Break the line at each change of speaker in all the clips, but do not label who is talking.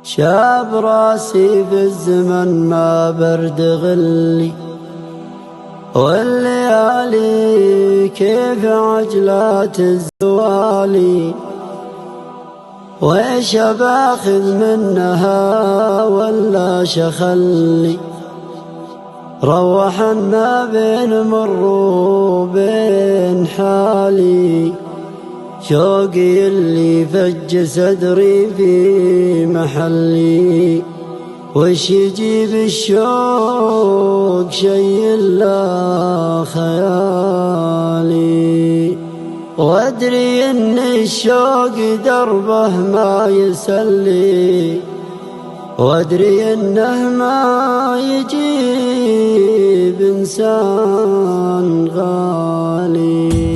شاب راسي في الزمن ما برد غلي، والليالي كيف عجلات الزوالي، ويش باخذ منها ولا شخلي، روحنا بين مر وبين حالي، شوقي اللي فج صدري في محلي، وش يجيب الشوق شي لا خيالي، وادري ان الشوق دربه ما يسلي، وادري انه ما يجيب انسان غالي.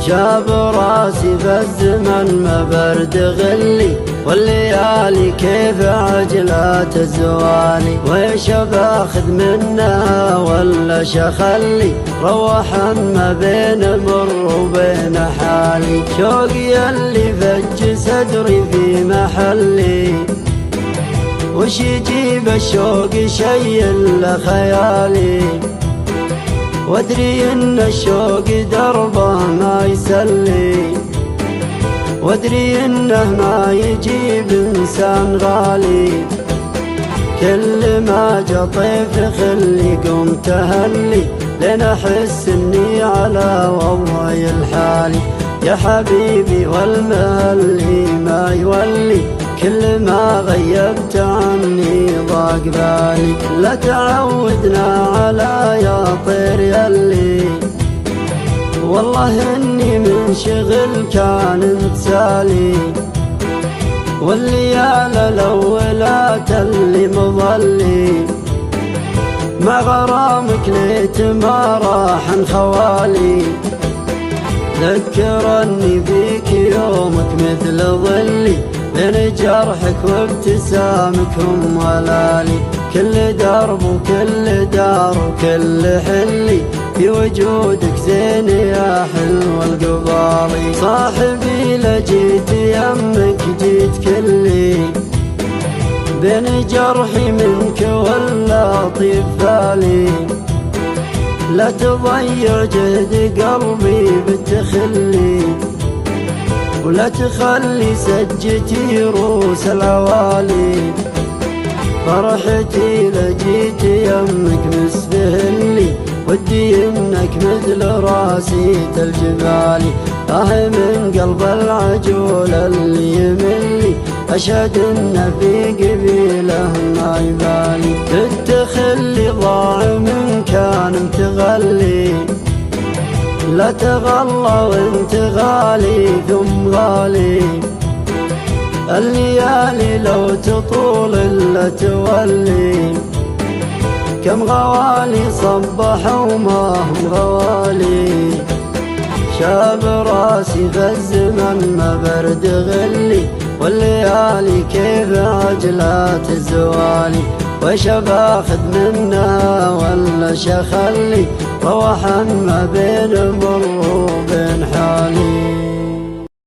شاب راسي في الزمن ما برد غلي، والليالي كيف عجلات الزوالي، ويش باخذ منها ولا شخلي، روحا ما بين مر وبين حالي، شوقي اللي فج صدري في محلي، وش يجيب الشوق شي الا خيالي، وادري ان الشوق دربه ما يسلي، وادري انه ما يجيب انسان غالي، كل ما جا طيف خلي قوم تهلي، لين احس اني على وضعي الحالي، يا حبيبي والمهلي ما يولي، كل ما غيبت عني ضاق بالي، لا تعودنا على يا طير يلي، والله اني من شغل كان انتسالي، والليالي الاولات اللي مظلي، مع غرامك ليت ما راح خوالي، ذكرني بيك يومك مثل ظلي، لين جرحك وابتسامك هم ولالي، كل درب وكل دار وكل حلي، في وجودك زين يا حلو القبالي، صاحبي لجيت يمك جيت كلي، بين جرحي منك ولا طيب بالي، لا تضيع جهد قلبي بالتخلي، ولا تخلي سجتي روس العوالي، فرحتي لجيت يمك مسبهلي، ودي انك مثل راسي الجبالي، من قلب العجول اللي يملي، اشهد ان في قبيله ما يبالي، التخلي ضاع من كان متغلي، لا تغلى وانت غالي ثم غالي، الليالي لو تطول الا تولي، كم غوالي صبحوا ما هم غوالي، شاب راسي في الزمن ما برد غلي، والليالي كيف عجلات الزوالي، ويش باخذ منها ولا شخلي، روحا ما بين مر وبين حالي.